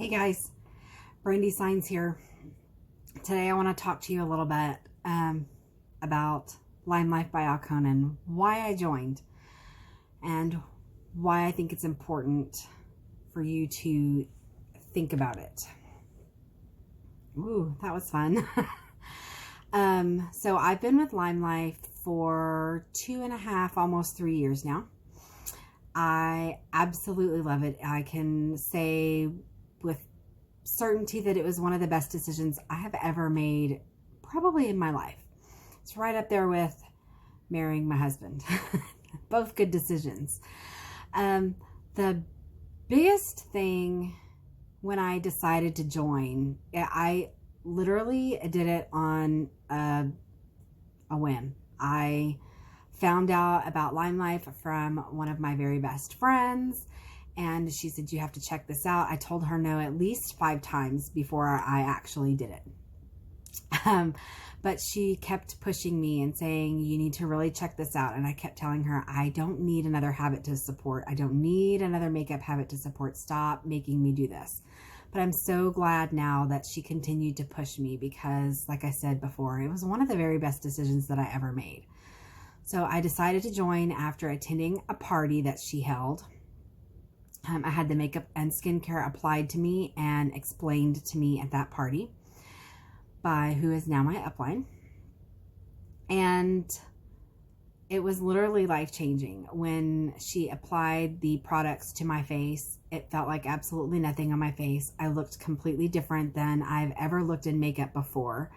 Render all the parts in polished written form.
Hey guys, Brandy Signs here. Today I want to talk to you a little bit about Limelife by Alcone and why I joined and why I think it's important for you to think about it. Ooh, that was fun. So I've been with Limelife for 2.5, almost 3 years now. I absolutely love it. I can say with certainty that it was one of the best decisions I have ever made, probably in my life. It's right up there with marrying my husband. Both good decisions. The biggest thing when I decided to join, I literally did it on a whim. I found out about Limelife from one of my very best friends, and she said, you have to check this out. I told her no at least 5 times before I actually did it. But she kept pushing me and saying, you need to really check this out. And I kept telling her, I don't need another habit to support. I don't need another makeup habit to support. Stop making me do this. But I'm so glad now that she continued to push me because, like I said before, it was one of the very best decisions that I ever made. So I decided to join after attending a party that she held. I had the makeup and skincare applied to me and explained to me at that party by who is now my upline. And it was literally life-changing. When she applied the products to my face, it felt like absolutely nothing on my face. I looked completely different than I've ever looked in makeup before.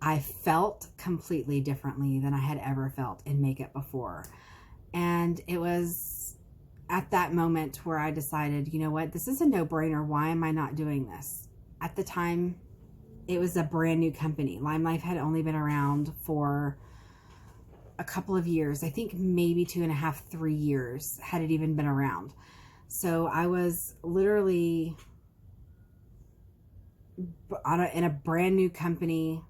I felt completely differently than I had ever felt in makeup before. And it was at that moment where I decided, you know what, this is a no-brainer. Why am I not doing this? At the time, it was a brand new company. Limelife had only been around for a couple of years. I think maybe 2.5, 3 years had it even been around. So I was literally in a brand new company,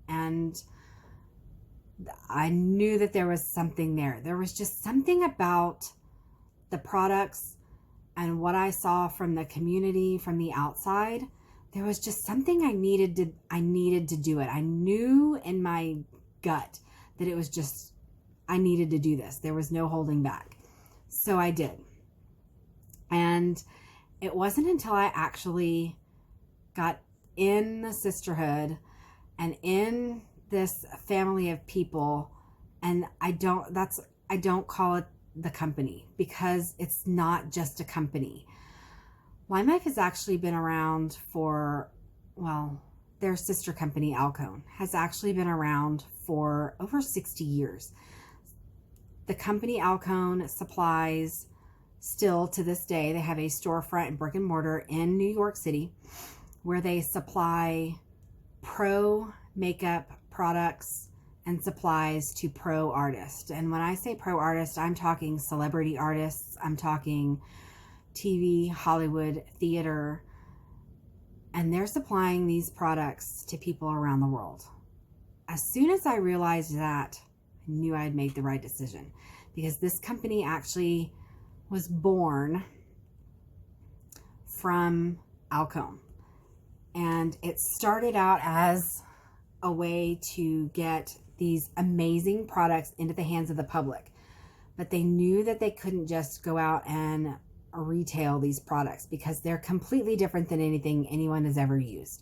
and I knew that there was something there. There was just something about the products and what I saw from the community, from the outside. There was just something I needed to do it. I knew in my gut that it was just, I needed to do this. There was no holding back. So I did. And it wasn't until I actually got in the sisterhood and in this family of people, and I don't call it the company, because it's not just a company. Limelife has actually been around for, well, their sister company, Alcone, has actually been around for over 60 years. The company Alcone supplies, still to this day, they have a storefront and brick and mortar in New York City where they supply pro makeup products and supplies to pro artists. And when I say pro artists, I'm talking celebrity artists, I'm talking TV, Hollywood, theater, and they're supplying these products to people around the world. As soon as I realized that, I knew I had made the right decision, because this company actually was born from Alcone. And it started out as a way to get these amazing products into the hands of the public. But they knew that they couldn't just go out and retail these products, because they're completely different than anything anyone has ever used,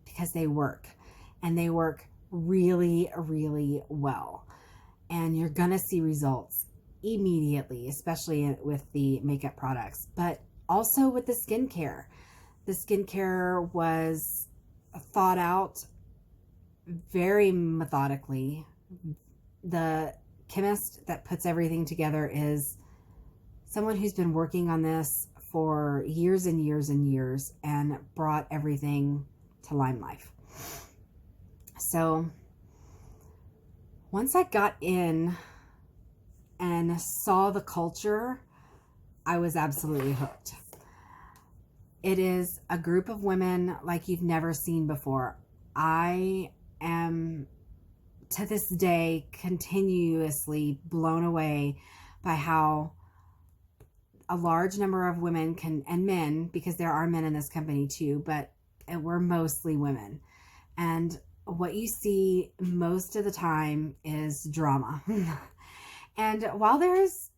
because they work, and they work really, really well. And you're gonna see results immediately, especially with the makeup products, but also with the skincare. The skincare was thought out very methodically. The chemist that puts everything together is someone who's been working on this for years and years and years, and brought everything to Limelife. So once I got in and saw the culture, I was absolutely hooked. It is a group of women like you've never seen before. I am, to this day, continuously blown away by how a large number of women and men, because there are men in this company too, but we're mostly women. And what you see most of the time is drama. And while there's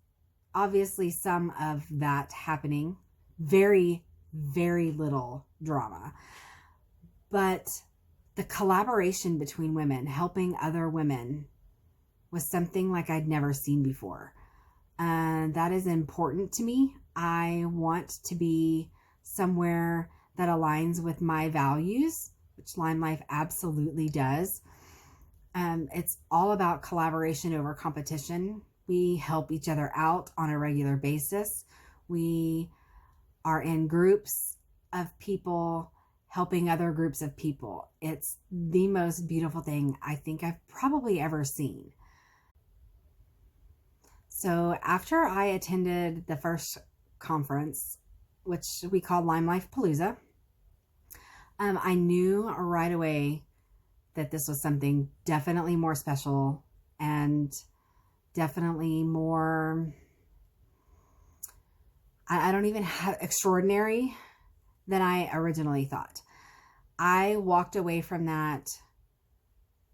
obviously some of that happening, very, very little drama, but the collaboration between women, helping other women, was something like I'd never seen before. And that is important to me. I want to be somewhere that aligns with my values, which Limelife absolutely does. It's all about collaboration over competition. We help each other out on a regular basis. We are in groups of people helping other groups of people. It's the most beautiful thing I think I've probably ever seen. So after I attended the first conference, which we called Limelife Palooza, I knew right away that this was something definitely more special and definitely more, I don't even have extraordinary than I originally thought. I walked away from that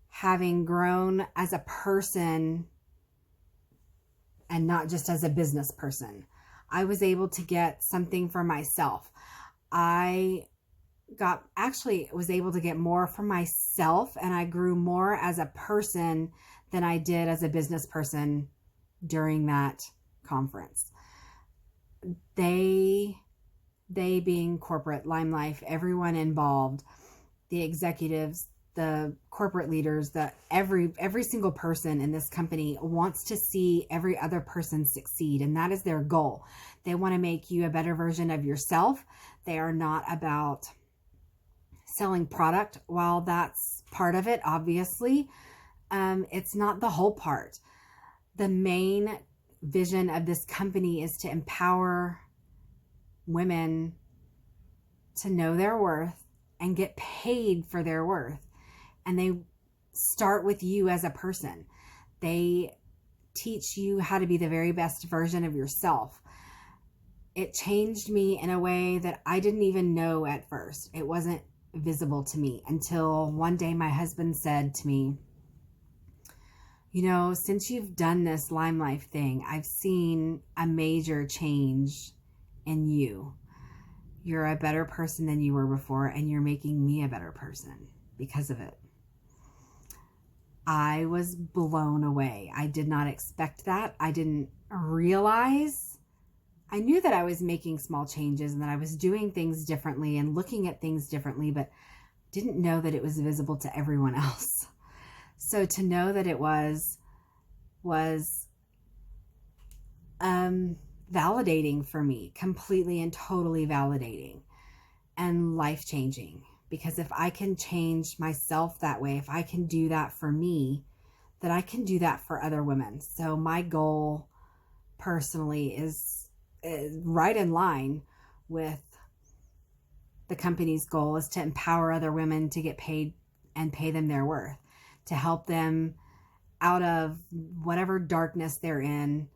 having grown as a person and not just as a business person. I was able to get something for myself. I was able to get more for myself, and I grew more as a person than I did as a business person during that conference. They being corporate, Limelife, everyone involved, the executives, the corporate leaders, every single person in this company wants to see every other person succeed, and that is their goal. They want to make you a better version of yourself. They are not about selling product. While that's part of it, obviously, it's not the whole part. The main vision of this company is to empower women to know their worth and get paid for their worth. And they start with you as a person. They teach you how to be the very best version of yourself. It changed me in a way that I didn't even know at first. It wasn't visible to me until one day my husband said to me, you know, since you've done this Limelife thing, I've seen a major change in you. You're a better person than you were before, and you're making me a better person because of it. I was blown away. I did not expect that. I didn't realize. I knew that I was making small changes and that I was doing things differently and looking at things differently, but didn't know that it was visible to everyone else. So to know that it was validating for me, completely and totally validating and life-changing. Because if I can change myself that way, if I can do that for me, then I can do that for other women. So my goal personally is right in line with the company's goal, is to empower other women to get paid and pay them their worth, to help them out of whatever darkness they're in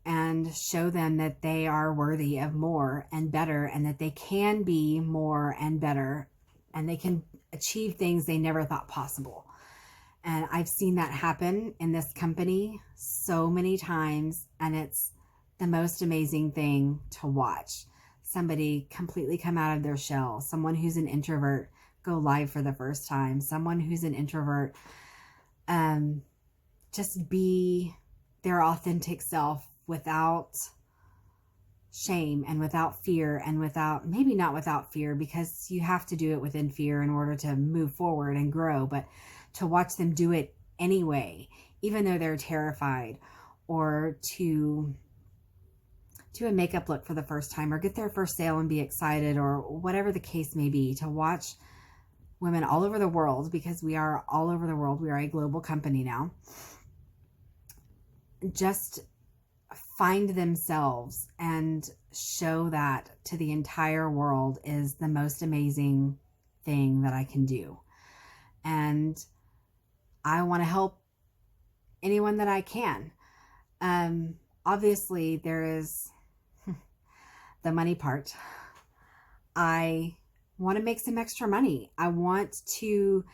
and show them that they are worthy of more and better, and that they can be more and better, and they can achieve things they never thought possible. And I've seen that happen in this company so many times, and it's the most amazing thing to watch. Somebody completely come out of their shell, someone who's an introvert go live for the first time, someone who's an introvert just be their authentic self without shame and without fear, and maybe not without fear, because you have to do it within fear in order to move forward and grow, but to watch them do it anyway, even though they're terrified, or to a makeup look for the first time, or get their first sale and be excited, or whatever the case may be. To watch women all over the world, because we are all over the world, we are a global company now, just find themselves and show that to the entire world is the most amazing thing that I can do. And I want to help anyone that I can. Obviously, there is the money part. I want to make some extra money. I want to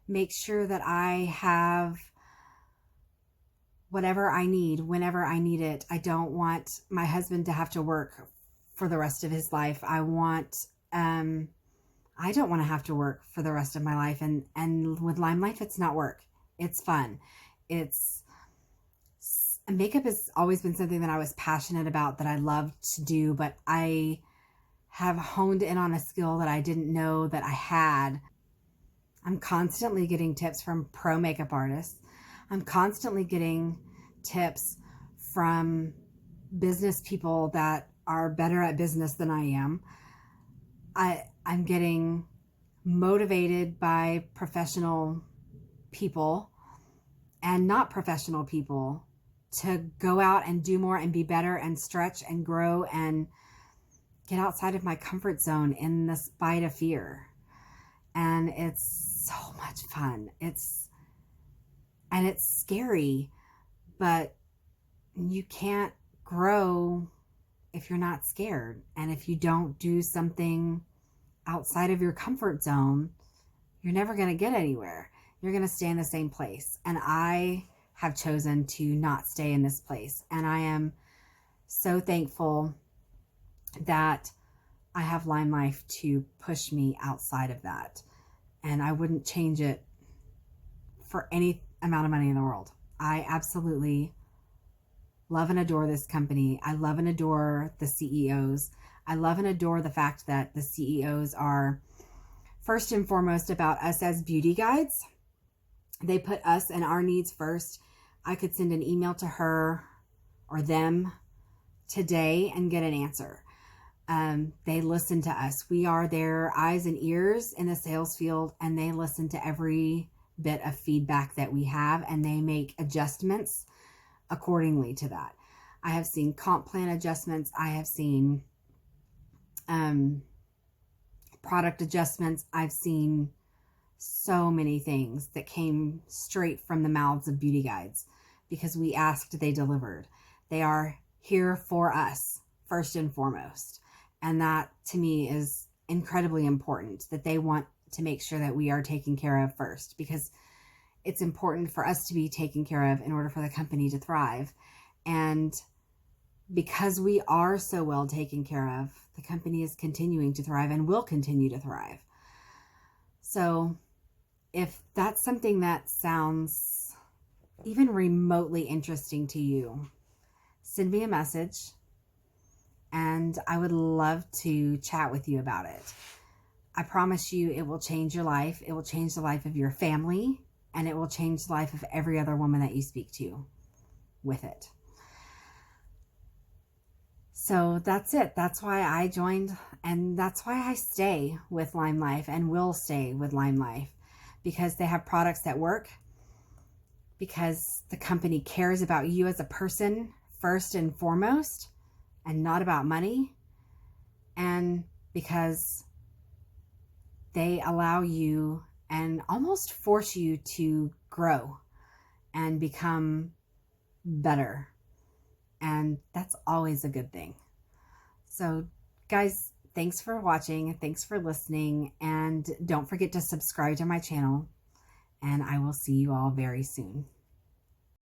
make sure that I have whatever I need whenever I need it. I don't want my husband to have to work for the rest of his life. I don't want to have to work for the rest of my life. And with Limelife, it's not work. It's fun. Makeup has always been something that I was passionate about, that I loved to do, but I have honed in on a skill that I didn't know that I had. I'm constantly getting tips from pro makeup artists. I'm constantly getting tips from business people that are better at business than I am. I'm getting motivated by professional people and not professional people to go out and do more and be better and stretch and grow and get outside of my comfort zone in the spite of fear. And it's so much fun. It's scary, but you can't grow if you're not scared. And if you don't do something outside of your comfort zone, you're never going to get anywhere. You're going to stay in the same place. And I have chosen to not stay in this place. And I am so thankful that I have Limelife to push me outside of that. And I wouldn't change it for any amount of money in the world. I absolutely love and adore this company. I love and adore the CEOs. I love and adore the fact that the CEOs are first and foremost about us as beauty guides. They put us and our needs first. I could send an email to her or them today and get an answer. They listen to us. We are their eyes and ears in the sales field, and they listen to every bit of feedback that we have, and they make adjustments accordingly to that. I have seen comp plan adjustments. I have seen product adjustments. I've seen so many things that came straight from the mouths of beauty guides because we asked, they delivered. They are here for us first and foremost. And that to me is incredibly important, that they want to make sure that we are taken care of first, because it's important for us to be taken care of in order for the company to thrive. And because we are so well taken care of, the company is continuing to thrive and will continue to thrive. So if that's something that sounds even remotely interesting to you, send me a message and I would love to chat with you about it. I promise you it will change your life. It will change the life of your family, and it will change the life of every other woman that you speak to with it. So that's it. That's why I joined, and that's why I stay with Limelife and will stay with Limelife, because they have products that work, because the company cares about you as a person first and foremost and not about money, and because they allow you and almost force you to grow and become better. And that's always a good thing. So guys, thanks for watching. Thanks for listening. And don't forget to subscribe to my channel. And I will see you all very soon.